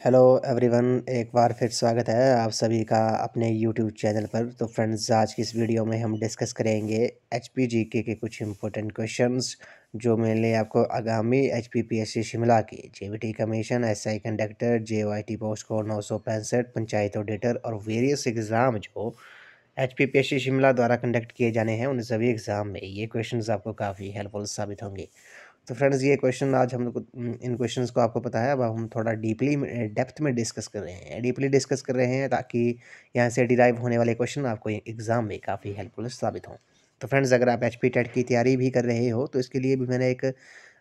Hello everyone, एक बार फिर स्वागत है आप सभी का अपने यूट्यूब चैनल पर। तो फ्रेंड्स, आज की इस वीडियो में हम डिस्कस करेंगे एचपीजीके के कुछ इंपॉर्टेंट क्वेश्चंस जो मेनली आपको आगामी एचपीपीएससी शिमला के JVT commission, SI conductor, JOIT post code 965, panchayat auditor और वेरियस एग्ज़ाम जो एचपीपीएससी शिमला द्वारा कंडक्ट किए जाने हैं, उन सभी एग्ज़ाम में ये क्वेश्चंस आपको काफ़ी हेल्पफुल साबित होंगे। तो फ्रेंड्स, ये क्वेश्चन आज हम लोग इन क्वेश्चंस को आपको पता है, अब हम थोड़ा डीपली डेप्थ में डिस्कस कर रहे हैं, ताकि यहाँ से डिराइव होने वाले क्वेश्चन आपको एग्ज़ाम में काफ़ी हेल्पफुल साबित हों। तो फ्रेंड्स, अगर आप एचपी टेट की तैयारी भी कर रहे हो तो इसके लिए भी मैंने एक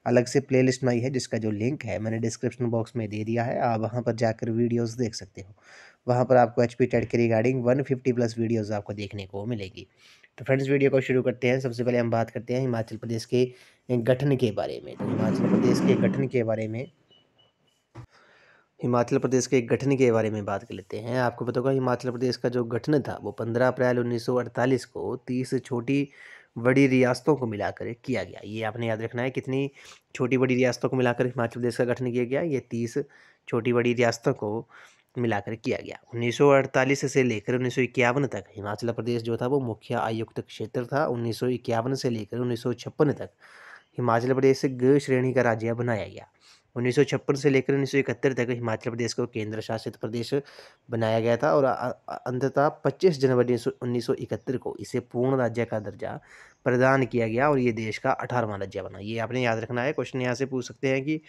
अलग से प्लेलिस्ट बनाई है, जिसका जो लिंक है मैंने डिस्क्रिप्शन बॉक्स में दे दिया है। आप वहाँ पर जाकर वीडियोज़ देख सकते हो। वहाँ पर आपको एचपी टेट के रिगार्डिंग 150 प्लस वीडियोज़ आपको देखने को मिलेगी। तो फ्रेंड्स, वीडियो को शुरू करते हैं। सबसे पहले हम बात करते हैं हिमाचल प्रदेश के गठन के बारे में। तो हिमाचल प्रदेश के गठन के बारे में बात कर लेते हैं। आपको पता होगा, हिमाचल प्रदेश का जो गठन था वो 15 अप्रैल 1948 को 30 छोटी बड़ी रियासतों को मिलाकर किया गया। ये आपने याद रखना है, कितनी छोटी बड़ी रियासतों को मिलाकर हिमाचल प्रदेश का गठन किया गया। ये 30 छोटी बड़ी रियासतों को मिलाकर किया गया। 1948 से लेकर 1951 तक हिमाचल प्रदेश जो था वो मुख्य आयुक्त क्षेत्र था। 1951 से लेकर 1956 तक हिमाचल प्रदेश ग श्रेणी का राज्य बनाया गया। 1956 से लेकर 1971 तक हिमाचल प्रदेश को केंद्र शासित प्रदेश बनाया गया था और अंततः 25 जनवरी 1971 को इसे पूर्ण राज्य का दर्जा प्रदान किया गया और ये देश का 18वां राज्य बना। ये आपने याद रखना है। क्वेश्चन यहाँ से पूछ सकते हैं कि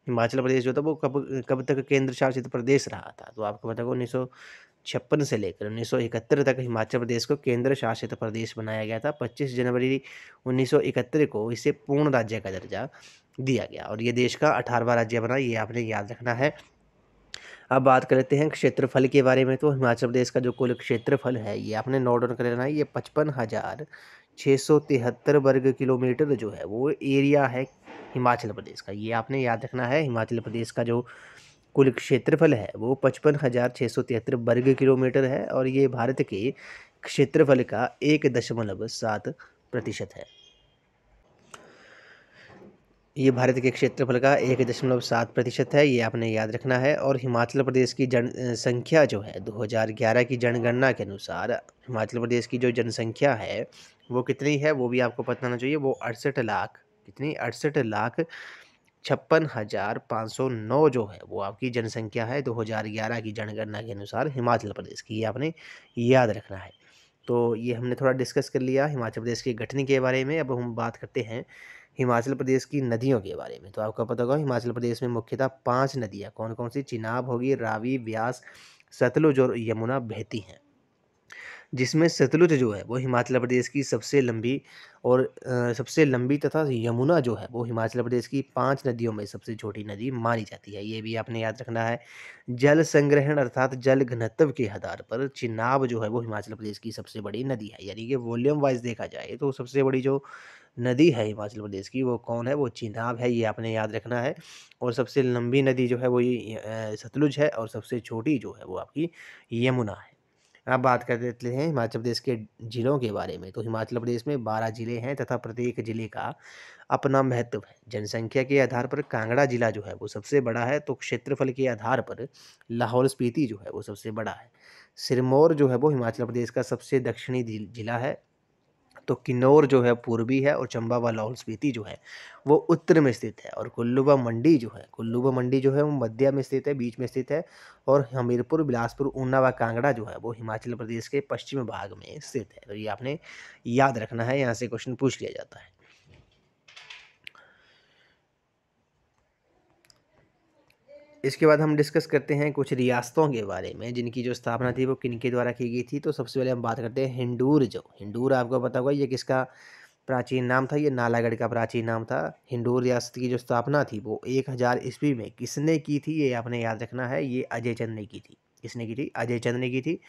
हिमाचल प्रदेश जो था वो कब कब तक केंद्र शासित प्रदेश रहा था। तो आपको पता होगा, 1956 से लेकर 1971 तक हिमाचल प्रदेश को केंद्र शासित प्रदेश बनाया गया था। 25 जनवरी 1971 को इसे पूर्ण राज्य का दर्जा दिया गया और ये देश का 18वां राज्य बना। ये आपने याद रखना है। अब बात कर लेते हैं क्षेत्रफल के बारे में। तो हिमाचल प्रदेश का जो कुल क्षेत्रफल है ये आपने नोट डाउन कर लेना है। ये 55,673 वर्ग किलोमीटर जो है वो एरिया है हिमाचल प्रदेश का। ये आपने याद रखना है। हिमाचल प्रदेश का जो कुल क्षेत्रफल है वो 55,673 वर्ग किलोमीटर है और ये भारत के क्षेत्रफल का 1.7% है। ये भारत के क्षेत्रफल का 1.7% है। ये आपने याद रखना है। और हिमाचल प्रदेश की जनसंख्या जो है 2011 की जनगणना के अनुसार हिमाचल प्रदेश की जो जनसंख्या है वो कितनी है, वो भी आपको पता होना चाहिए। वो 68 लाख, कितनी, 68,56,509 जो है वो आपकी जनसंख्या है 2011 की जनगणना के अनुसार हिमाचल प्रदेश की। ये आपने याद रखना है। तो ये हमने थोड़ा डिस्कस कर लिया हिमाचल प्रदेश के गठन के बारे में। अब हम बात करते हैं हिमाचल प्रदेश की नदियों के बारे में। तो आपको पता होगा, हिमाचल प्रदेश में मुख्यतः 5 नदियाँ कौन कौन सी, चिनाब होगी, रावी, व्यास, सतलुज और यमुना बहती हैं। जिसमें सतलुज जो है वो हिमाचल प्रदेश की सबसे लंबी और सबसे लंबी तथा यमुना जो है वो हिमाचल प्रदेश की 5 नदियों में सबसे छोटी नदी मानी जाती है। ये भी आपने याद रखना है। जल संग्रहण अर्थात जल घनत्व के आधार पर चिनाब जो है वो हिमाचल प्रदेश की सबसे बड़ी नदी है। यानी कि वॉल्यूम वाइज देखा जाए तो सबसे बड़ी जो नदी है हिमाचल प्रदेश की वो कौन है, वो चिनाब है। ये आपने याद रखना है। और सबसे लंबी नदी जो है वो ये सतलुज है और सबसे छोटी जो है वो आपकी यमुना है। अब बात कर लेते हैं हिमाचल प्रदेश के जिलों के बारे में। तो हिमाचल प्रदेश में 12 जिले हैं तथा प्रत्येक जिले का अपना महत्व है। जनसंख्या के आधार पर कांगड़ा जिला जो है वो सबसे बड़ा है। तो क्षेत्रफल के आधार पर लाहौल स्पीति जो है वो सबसे बड़ा है। सिरमौर जो है वो हिमाचल प्रदेश का सबसे दक्षिणी जिला है। तो किन्नौर जो है पूर्वी है और चंबा व लाहौल स्पीति जो है वो उत्तर में स्थित है। और कुल्लू व मंडी जो है वो मध्य में स्थित है, बीच में स्थित है। और हमीरपुर, बिलासपुर, ऊना व कांगड़ा जो है वो हिमाचल प्रदेश के पश्चिम भाग में स्थित है। तो ये आपने याद रखना है, यहाँ से क्वेश्चन पूछ लिया जाता है। इसके बाद हम डिस्कस करते हैं कुछ रियासतों के बारे में जिनकी जो स्थापना थी वो किनके द्वारा की गई थी। तो सबसे पहले हम बात करते हैं हिंडूर। हिंडूर आपको पता होगा ये किसका प्राचीन नाम था, ये नालागढ़ का प्राचीन नाम था। हिंडूर रियासत की जो स्थापना थी वो 1000 ईस्वी में किसने की थी, ये आपने याद रखना है। ये अजय चंद ने की थी। किसने की थी? अजय चंद ने की थी।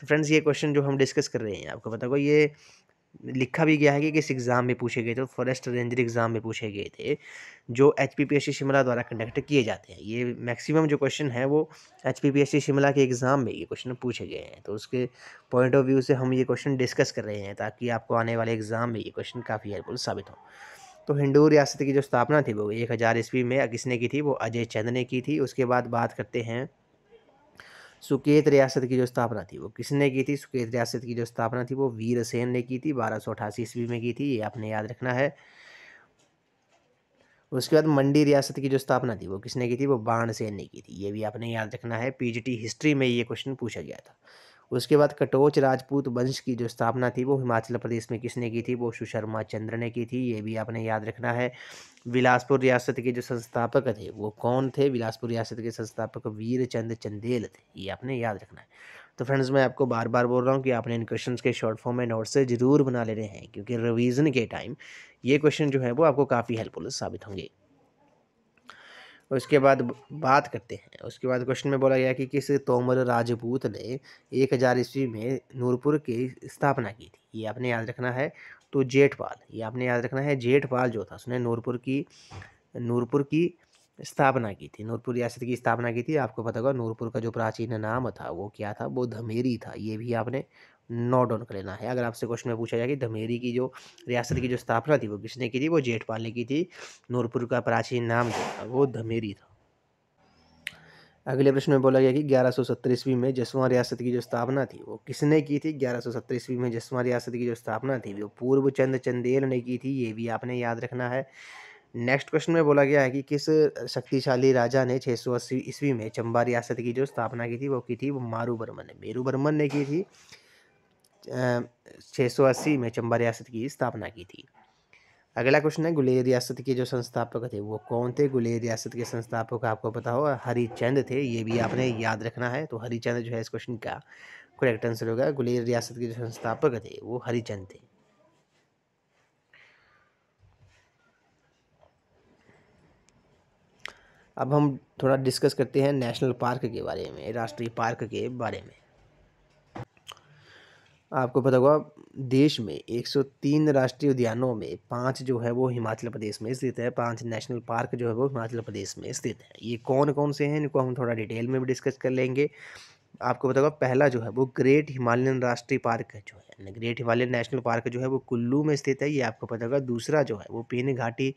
तो फ्रेंड्स, ये क्वेश्चन जो हम डिस्कस कर रहे हैं आपको पता होगा ये लिखा भी गया है कि किस एग्ज़ाम में पूछे गए थे। तो फॉरेस्ट रेंजर एग्ज़ाम में पूछे गए थे, जो एचपीपीएससी शिमला द्वारा कंडक्ट किए जाते हैं। ये मैक्सिमम जो क्वेश्चन है वो एचपीपीएससी शिमला के एग्ज़ाम में ये क्वेश्चन पूछे गए हैं। तो उसके पॉइंट ऑफ व्यू से हम ये क्वेश्चन डिस्कस कर रहे हैं ताकि आपको आने वाले एग्ज़ाम में ये क्वेश्चन काफ़ी हेल्पफुल साबित हो। तो हिंडूर रियासत की जो स्थापना थी वो 1000 ईस्वी में किसने की थी, वो अजय चंद ने की थी। उसके बाद बात करते हैं सुकेत रियासत की जो स्थापना थी वो किसने की थी? सुकेत रियासत की जो स्थापना थी वो वीरसेन ने की थी, 1288 ईस्वी में की थी, ये आपने याद रखना है। उसके बाद मंडी रियासत की जो स्थापना थी वो किसने की थी? वो बाणसेन ने की थी, ये भी आपने याद रखना है। पीजीटी हिस्ट्री में ये क्वेश्चन पूछा गया था। उसके बाद कटोच राजपूत वंश की जो स्थापना थी वो हिमाचल प्रदेश में किसने की थी? वो सुशर्मा चंद्र ने की थी, ये भी आपने याद रखना है। बिलासपुर रियासत के जो संस्थापक थे वो कौन थे? बिलासपुर रियासत के संस्थापक वीरचंद चंदेल थे, ये आपने याद रखना है। तो फ्रेंड्स, मैं आपको बार बार बोल रहा हूँ कि आपने इन क्वेश्चंस के शॉर्ट फॉर्म में नोट से जरूर बना लेने हैं, क्योंकि रिवीजन के टाइम ये क्वेश्चन जो है वो आपको काफ़ी हेल्पफुल साबित होंगे। उसके बाद बात करते हैं, उसके बाद क्वेश्चन में बोला गया कि किस तोमर राजपूत ने 1000 ईस्वी में नूरपुर की स्थापना की थी? ये आपने याद रखना है। तो जेठपाल, ये आपने याद रखना है। जेठपाल जो था उसने नूरपुर की स्थापना की थी, नूरपुर रियासत की स्थापना की थी। आपको पता होगा नूरपुर का जो प्राचीन नाम था वो क्या था? वो धमेरी था, ये भी आपने नोट डाउन कर लेना है। अगर आपसे क्वेश्चन में पूछा जाए कि धमेरी की जो रियासत की जो स्थापना थी वो किसने की थी? वो जेठपाल ने की थी। नूरपुर का प्राचीन नाम जो था वो धमेरी था। अगले प्रश्न में बोला गया कि 1170 ईस्वी में जसवां रियासत की जो स्थापना थी वो किसने की थी? 1170 ईस्वी में जसवां रियासत की जो स्थापना थी वो पूर्वचंद चंदेल ने की थी, ये भी आपने याद रखना है। नेक्स्ट क्वेश्चन में बोला गया है कि किस शक्तिशाली राजा ने 680 ईस्वी में चंबा रियासत की जो स्थापना की थी वो की थी? वो मारूबर्मन ने, मेरूबर्मन ने की थी। 680 में चंबा रियासत की स्थापना की थी। अगला क्वेश्चन है, गुलेर रियासत के जो संस्थापक थे वो कौन थे? गुलेर रियासत के संस्थापक आपको पता होगा हरिचंद थे, ये भी आपने याद रखना है। तो हरिचंद जो है इस क्वेश्चन का करेक्ट आंसर होगा। गुलेर रियासत के जो संस्थापक थे वो हरिचंद थे। अब हम थोड़ा डिस्कस करते हैं नेशनल पार्क के बारे में, राष्ट्रीय पार्क के बारे में। आपको पता होगा देश में 103 राष्ट्रीय उद्यानों में 5 जो है वो हिमाचल प्रदेश में स्थित है। 5 नेशनल पार्क जो है वो हिमाचल प्रदेश में स्थित है। ये कौन कौन से हैं इनको हम थोड़ा डिटेल में भी डिस्कस कर लेंगे। आपको पता होगा पहला जो है वो ग्रेट हिमालयन राष्ट्रीय पार्क है, जो है ग्रेट हिमालयन नेशनल पार्क जो है वो कुल्लू में स्थित है, ये आपको पता होगा। दूसरा जो है वो पीन घाटी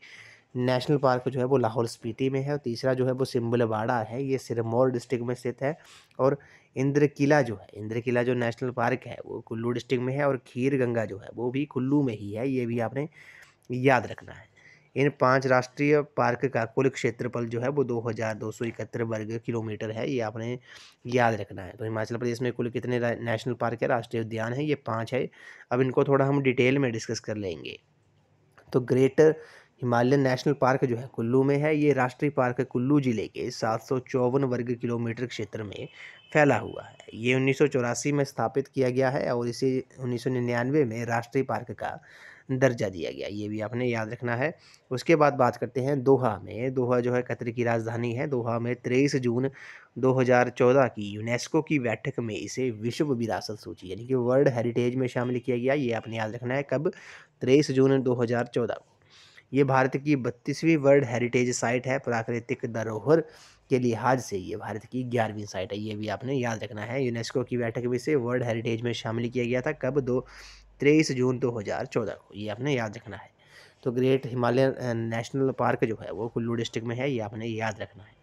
नेशनल पार्क जो है वो लाहौल स्पीति में है। और तीसरा जो है वो सिम्बलवाड़ा है, ये सिरमौर डिस्ट्रिक्ट में स्थित है। और इंद्र किला जो है, इंद्र किला जो नेशनल पार्क है वो कुल्लू डिस्ट्रिक्ट में है। और खीर गंगा जो है वो भी कुल्लू में ही है, ये भी आपने याद रखना है। इन 5 राष्ट्रीय पार्क का कुल क्षेत्रफल जो है वो 2271 वर्ग किलोमीटर है, ये आपने याद रखना है। तो हिमाचल प्रदेश में कुल कितने नेशनल पार्क है, राष्ट्रीय उद्यान है? ये 5 है। अब इनको थोड़ा हम डिटेल में डिस्कस कर लेंगे। तो ग्रेटर हिमालयन नेशनल पार्क जो है कुल्लू में है। ये राष्ट्रीय पार्क कुल्लू जिले के 754 वर्ग किलोमीटर क्षेत्र में फैला हुआ है। ये 1984 में स्थापित किया गया है और इसे 1999 में राष्ट्रीय पार्क का दर्जा दिया गया, ये भी आपने याद रखना है। उसके बाद बात करते हैं दोहा में। दोहा जो है कतर की राजधानी है। दोहा में 23 जून 2014 की यूनेस्को की बैठक में इसे विश्व विरासत सूची यानी कि वर्ल्ड हेरिटेज में शामिल किया गया, ये आपने याद रखना है। कब? 23 जून 2014 को। ये भारत की 32वीं वर्ल्ड हेरिटेज साइट है। प्राकृतिक धरोहर के लिहाज से ये भारत की 11वीं साइट है, ये भी आपने याद रखना है। यूनेस्को की बैठक में इसे वर्ल्ड हेरिटेज में शामिल किया गया था। कब? 23 जून 2014 को, ये आपने याद रखना है। तो ग्रेट हिमालयन नेशनल पार्क जो है वो कुल्लू डिस्ट्रिक्ट में है, ये आपने याद रखना है।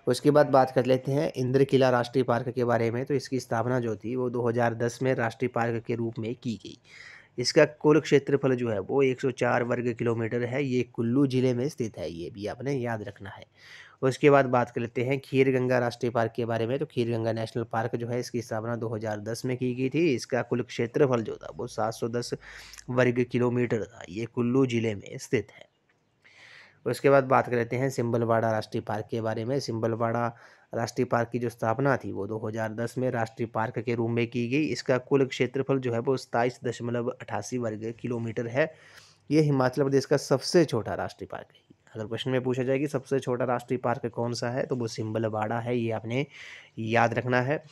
उसके बाद बात कर लेते हैं इंद्र किला राष्ट्रीय पार्क के बारे में। तो इसकी स्थापना जो थी वो 2010 में राष्ट्रीय पार्क के रूप में की गई। इसका कुल क्षेत्रफल जो है वो 104 वर्ग किलोमीटर है। ये कुल्लू जिले में स्थित है, ये भी आपने याद रखना है। उसके बाद बात कर लेते हैं खीर गंगा राष्ट्रीय पार्क के बारे में। तो खीर गंगा नेशनल पार्क जो है इसकी स्थापना 2010 में की गई थी। इसका कुल क्षेत्रफल जो था वो 710 वर्ग किलोमीटर था। ये कुल्लू जिले में स्थित है। उसके बाद बात कर लेते हैं सिम्बलवाड़ा राष्ट्रीय पार्क के बारे में। सिम्बलवाड़ा राष्ट्रीय पार्क की जो स्थापना थी वो 2010 में राष्ट्रीय पार्क के रूप में की गई। इसका कुल क्षेत्रफल जो है वो 27.88 वर्ग किलोमीटर है। ये हिमाचल प्रदेश का सबसे छोटा राष्ट्रीय पार्क है। अगर क्वेश्चन में पूछा जाए कि सबसे छोटा राष्ट्रीय पार्क कौन सा है, तो वो सिम्बलवाड़ा है, ये आपने याद रखना है।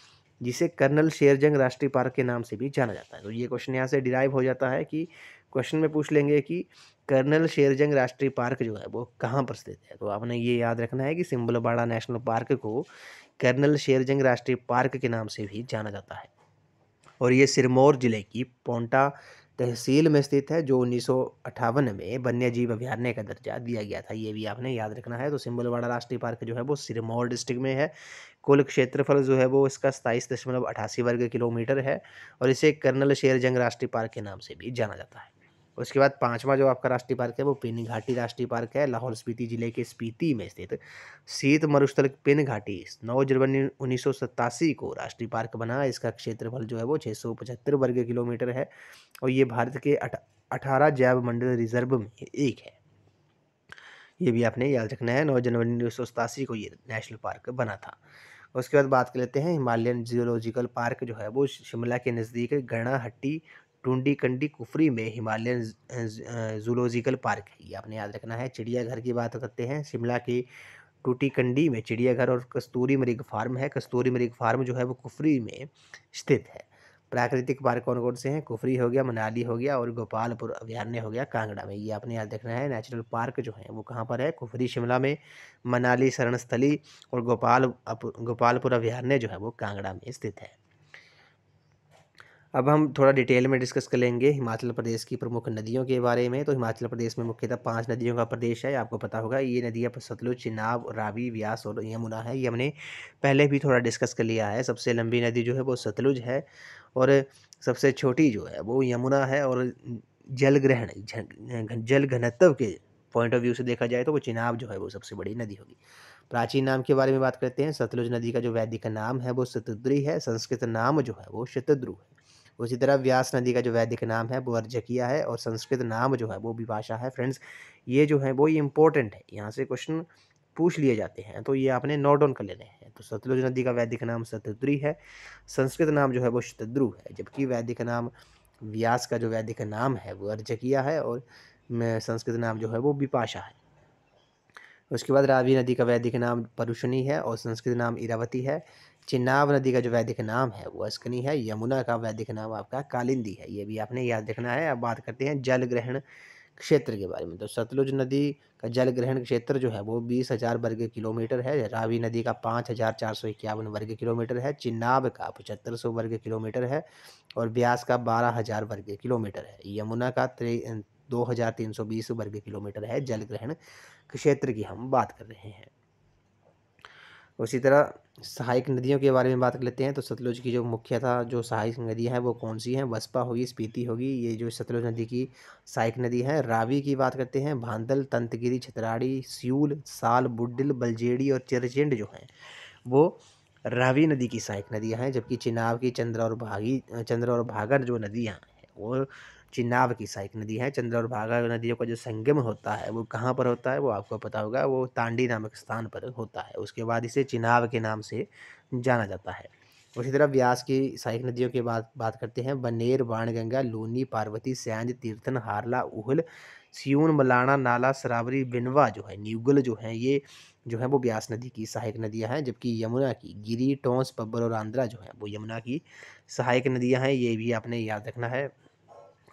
जिसे कर्नल शेरजंग राष्ट्रीय पार्क के नाम से भी जाना जाता है। तो ये क्वेश्चन यहाँ से डिराइव हो जाता है कि क्वेश्चन में पूछ लेंगे कि कर्नल शेरजंग राष्ट्रीय पार्क जो है वो कहाँ पर स्थित है। तो आपने ये याद रखना है कि सिम्बलवाड़ा नेशनल पार्क को कर्नल शेरजंग राष्ट्रीय पार्क के नाम से भी जाना जाता है। और ये सिरमौर जिले की पोंटा तहसील में स्थित है, जो 1958 में वन्यजीव अभयारण्य का दर्जा दिया गया था। ये भी आपने याद रखना है। तो सिंबलवाड़ा राष्ट्रीय पार्क जो है वो सिरमौर डिस्ट्रिक्ट में है। कुल क्षेत्रफल जो है वो इसका 27.88 वर्ग किलोमीटर है और इसे कर्नल शेर जंग राष्ट्रीय पार्क के नाम से भी जाना जाता है। उसके बाद पांचवा जो आपका राष्ट्रीय पार्क है वो पिन घाटी राष्ट्रीय पार्क है। लाहौल स्पीति जिले के स्पीति में स्थित शीत मरुस्थल पिन घाटी 9 जनवरी 1987 को राष्ट्रीय पार्क बना। इसका क्षेत्रफल जो है वो 675 वर्ग किलोमीटर है और ये भारत के 18 जैव मंडल रिजर्व में एक है। ये भी आपने याद रखना है। 9 जनवरी 1987 को ये नेशनल पार्क बना था। उसके बाद बात कर लेते हैं हिमालयन जियोलॉजिकल पार्क जो है वो शिमला के नज़दीक गणाहट्टी टूंडी कंडी कुफरी में हिमालयन जूलॉजिकल पार्क है। ये आपने याद रखना है। चिड़ियाघर की बात करते हैं। शिमला के टूटीकंडी में चिड़ियाघर और कस्तूरी मृग फार्म है। कस्तूरी मृग फार्म जो है वो कुफरी में स्थित है। प्राकृतिक पार्क कौन कौन से हैं? कुफरी हो गया, मनाली हो गया और गोपालपुर अभयारण्य हो गया कांगड़ा में। ये आपने याद रखना है। नेचुरल पार्क जो है वो कहाँ पर है? कुफरी शिमला में, मनाली शरणस्थली और गोपालपुर अभयारण्य जो है वो कांगड़ा में स्थित है। अब हम थोड़ा डिटेल में डिस्कस कर लेंगे हिमाचल प्रदेश की प्रमुख नदियों के बारे में। तो हिमाचल प्रदेश में मुख्यतः 5 नदियों का प्रदेश है, आपको पता होगा। ये नदियाँ सतलुज, चिनाब, रावी, व्यास और यमुना है। ये हमने पहले भी थोड़ा डिस्कस कर लिया है। सबसे लंबी नदी जो है वो सतलुज है और सबसे छोटी जो है वो यमुना है। और जल ग्रहण जल घनत्व के पॉइंट ऑफ व्यू से देखा जाए तो वो चिनाब जो है वो सबसे बड़ी नदी होगी। प्राचीन नाम के बारे में बात करते हैं। सतलुज नदी का जो वैदिक नाम है वो शतद्री है। संस्कृत नाम जो है वो शतद्रु है। उसी तरह व्यास नदी का जो वैदिक नाम है वो अर्जकिया है और संस्कृत नाम जो है वो विपाशा है। फ्रेंड्स, ये जो है वो इम्पोर्टेंट है, यहाँ से क्वेश्चन पूछ लिए जाते हैं, तो ये आपने नोट डाउन कर लेने हैं। तो सतलुज नदी का वैदिक नाम शतद्री है, संस्कृत नाम जो है वो शतद्रु है, जबकि वैदिक नाम व्यास का जो वैदिक नाम है वो अर्जकिया है और संस्कृत नाम जो है वो विपाशा है। उसके बाद रावी नदी का वैदिक नाम परुशनी है और संस्कृत नाम इरावती है। चिनाब नदी का जो वैदिक नाम है वो अस्कनी है। यमुना का वैदिक नाम आपका कालिंदी है। ये भी आपने याद रखना है। अब बात करते हैं जल ग्रहण क्षेत्र के बारे में। तो सतलुज नदी का जल ग्रहण क्षेत्र जो है वो 20,000 वर्ग किलोमीटर है। रावी नदी का 5,451 वर्ग किलोमीटर है। चिनाब का 7500 वर्ग किलोमीटर है और व्यास का 12,000 वर्ग किलोमीटर है। यमुना का 2,320 वर्ग किलोमीटर है। जल ग्रहण क्षेत्र की हम बात कर रहे हैं। उसी तरह सहायक नदियों के बारे में बात कर लेते हैं। तो सतलुज की जो मुख्यतः जो सहायक नदियां हैं वो कौन सी हैं? बसपा होगी, स्पीति होगी, ये जो सतलुज नदी की सहायक नदी है। रावी की बात करते हैं। भांदल, तंतगिरी, छतराड़ी, सियूल, साल, बुड्डिल, बलजेड़ी और चिरचिंड जो हैं वो रावी नदी की सहायक नदियां हैं, जबकि चिनाब की चंद्र और भागर जो नदियां हैं वो चिनाब की सहायक नदी है। चंद्र और भागा नदियों का जो संगम होता है वो कहाँ पर होता है? वो आपको पता होगा, वो तांडी नामक स्थान पर होता है। उसके बाद इसे चिनाब के नाम से जाना जाता है। उसी तरह व्यास की सहायक नदियों के बात करते हैं। बनेर, बाणगंगा, लूनी, पार्वती, सैंज, तीर्थन, हारला, उहल, सियून, मलाना, नाला, सरावरी, बिनवा जो है, न्यूगल जो है, ये जो है वो व्यास नदी की सहायक नदियां हैं। जबकि यमुना की गिरी, टोंस, पब्बर और आंध्रा जो है वो यमुना की सहायक नदियां हैं। ये भी आपने याद रखना है।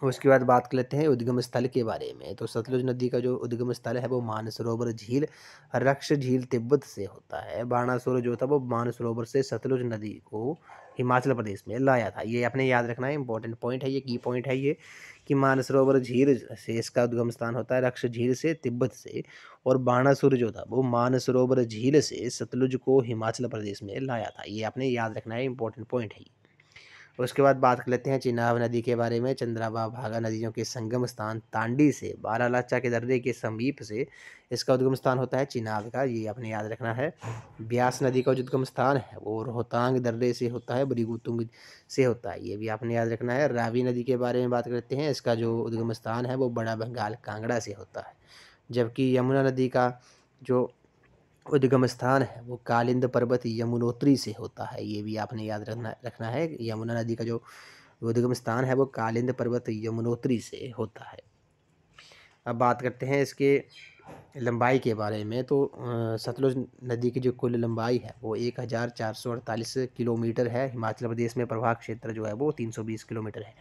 उसके बाद बात कर लेते हैं उद्गम स्थल के बारे में। तो सतलुज नदी का जो उद्गम स्थल है वो मानसरोवर झील, रक्ष झील तिब्बत से होता है। बाणासुर जो था वो मानसरोवर से सतलुज नदी को हिमाचल प्रदेश में लाया था। ये आपने याद रखना है, इंपॉर्टेंट पॉइंट है ये, की पॉइंट है ये, कि मानसरोवर झील से इसका उद्गम स्थान होता है, रक्ष झील से तिब्बत से, और बाणासुर जो था वो मानसरोवर झील से सतलुज को हिमाचल प्रदेश में लाया था। ये आपने याद रखना है, इंपॉर्टेंट पॉइंट है ये। उसके बाद बात कर लेते हैं चिनाब नदी के बारे में। चंद्रावा भागा नदियों के संगम स्थान तांडी से बारालाचा के दर्रे के समीप से इसका उद्गम स्थान होता है चिनाब का। ये आपने याद रखना है। ब्यास नदी का जो उद्गम स्थान है वो रोहतांग दर्रे से होता है, बरीगुतुंग से होता है। ये भी आपने याद रखना है। रावी नदी के बारे में बात करते हैं। इसका जो उद्गम स्थान है वो बड़ा बंगाल कांगड़ा से होता है। जबकि यमुना नदी का जो उद्गम स्थान है वो कालिंद पर्वत यमुनोत्री से होता है। ये भी आपने याद रखना है। यमुना नदी का जो उद्गम स्थान है वो कालिंद पर्वत यमुनोत्री से होता है। अब बात करते हैं इसके लंबाई के बारे में तो सतलुज नदी की जो कुल लंबाई है वो 1448 किलोमीटर है। हिमाचल प्रदेश में प्रवाह क्षेत्र जो है वो 320 किलोमीटर है।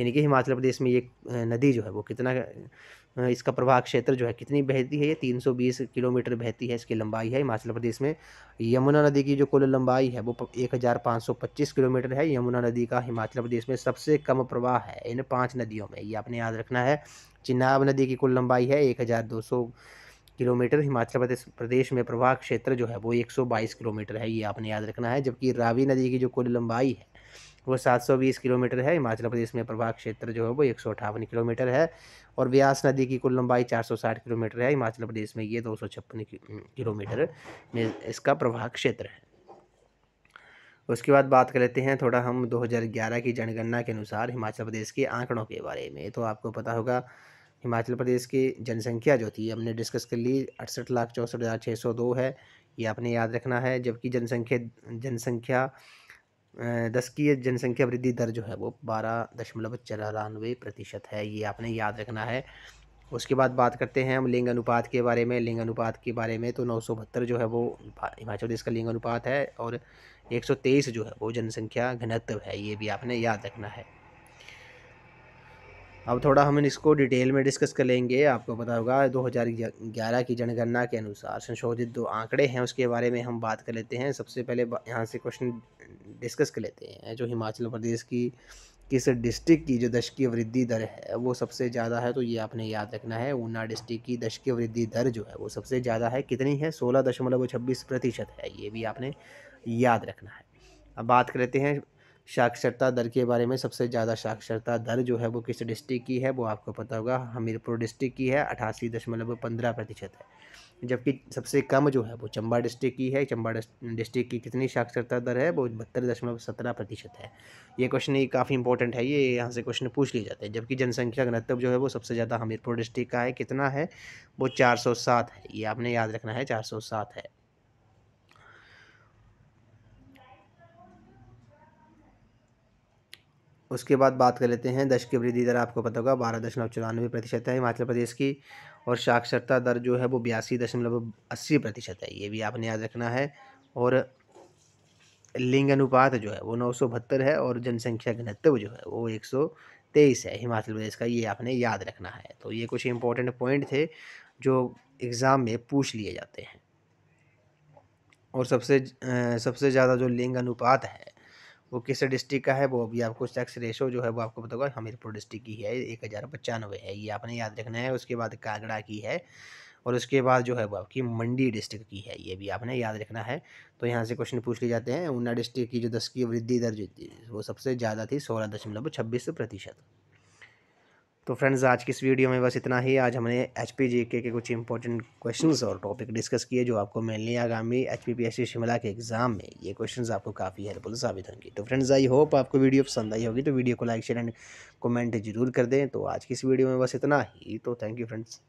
यानी कि हिमाचल प्रदेश में ये नदी जो है वो कितना इसका प्रवाह क्षेत्र जो है कितनी बहती है, ये 320 किलोमीटर बहती है, इसकी लंबाई है हिमाचल प्रदेश में। यमुना नदी की जो कुल लंबाई है वो 1525 किलोमीटर है। यमुना नदी का हिमाचल प्रदेश में सबसे कम प्रवाह है इन 5 नदियों में, ये आपने याद रखना है। चिनाब नदी की कुल लंबाई है 1200 किलोमीटर। हिमाचल प्रदेश में प्रवाह क्षेत्र जो है वो 122 किलोमीटर है, ये आपने याद रखना है। जबकि रावी नदी की जो कुल लंबाई है वो 720 किलोमीटर है। हिमाचल प्रदेश में प्रवाह क्षेत्र जो है वो 158 किलोमीटर है। और व्यास नदी की कुल लंबाई 460 किलोमीटर है। हिमाचल प्रदेश में ये 256 किलोमीटर में इसका प्रवाह क्षेत्र है। उसके बाद बात कर लेते हैं थोड़ा हम 2011 की जनगणना के अनुसार हिमाचल प्रदेश के आंकड़ों के बारे में। तो आपको पता होगा हिमाचल प्रदेश की जनसंख्या जो थी हमने डिस्कस कर ली, 68,64,602 है, ये आपने याद रखना है। जबकि जनसंख्या 10 की जनसंख्या वृद्धि दर जो है वो 12.94% है, ये आपने याद रखना है। उसके बाद बात करते हैं हम लिंग अनुपात के बारे में। लिंग अनुपात के बारे में तो 972 जो है वो हिमाचल प्रदेश का लिंग अनुपात है, और 123 जो है वो जनसंख्या घनत्व है, ये भी आपने याद रखना है। अब थोड़ा हम इसको डिटेल में डिस्कस कर लेंगे। आपको पता होगा 2011 की जनगणना के अनुसार संशोधित 2 आंकड़े हैं, उसके बारे में हम बात कर लेते हैं। सबसे पहले यहाँ से क्वेश्चन डिस्कस कर लेते हैं। जो हिमाचल प्रदेश की किस डिस्ट्रिक्ट की जो दशकीय वृद्धि दर है वो सबसे ज़्यादा है, तो ये आपने याद रखना है। ऊना डिस्ट्रिक्ट की दशकीय वृद्धि दर जो है वो सबसे ज़्यादा है, कितनी है, 16.26% है, ये भी आपने याद रखना है। अब बात कर लेते हैं साक्षरता दर के बारे में। सबसे ज़्यादा साक्षरता दर जो है वो किस डिस्ट्रिक्ट की है, वो आपको पता होगा हमीरपुर डिस्ट्रिक्ट की है, 88.15% है। जबकि सबसे कम जो है वो चंबा डिस्ट्रिक्ट की है। चंबा डिस्ट्रिक्ट की कितनी साक्षरता दर है, वो 72.17% है। ये क्वेश्चन ही काफ़ी इंपॉर्टेंट है, ये यहाँ से क्वेश्चन पूछ लिए जाते हैं। जबकि जनसंख्या घनत्व जो है वो सबसे ज़्यादा हमीरपुर डिस्ट्रिक्ट का है, कितना है, वो 407 है, ये आपने याद रखना है, 407 है। उसके बाद बात कर लेते हैं दशकीय वृद्धि दर। आपको पता होगा 12.94% है हिमाचल प्रदेश की, और साक्षरता दर जो है वो 82.80% है, ये भी आपने याद रखना है। और लिंग अनुपात जो है वो 972 है, और जनसंख्या घनत्व जो है वो 123 है हिमाचल प्रदेश का, ये आपने याद रखना है। तो ये कुछ इंपॉर्टेंट पॉइंट थे जो एग्ज़ाम में पूछ लिए जाते हैं। और सबसे ज़्यादा जो लिंग अनुपात है वो किस डिस्ट्रिक्ट का है, वो अभी आपको सेक्स रेशो जो है वो आपको पता होगा हमीरपुर डिस्ट्रिक्ट की है, 1095 है, ये आपने याद रखना है। उसके बाद कांगड़ा की है, और उसके बाद जो है वो आपकी मंडी डिस्ट्रिक्ट की है, ये भी आपने याद रखना है। तो यहाँ से क्वेश्चन पूछ लिए जाते हैं। ऊना डिस्ट्रिक्ट की जो 10 की वृद्धि दर जो थी वो सबसे ज़्यादा थी, 16.26%। तो फ्रेंड्स आज की इस वीडियो में बस इतना ही। आज हमने HPGK के कुछ इंपॉर्टेंट क्वेश्चंस और टॉपिक डिस्कस किए, जो आपको मेनली आगामी HPPSC शिमला के एग्जाम में ये क्वेश्चंस आपको काफ़ी हेल्पफुल साबित होंगे। तो फ्रेंड्स आई होप आपको वीडियो पसंद आई होगी, तो वीडियो को लाइक शेयर एंड कमेंट जरूर कर दें। तो आज की इस वीडियो में बस इतना ही। तो थैंक यू फ्रेंड्स।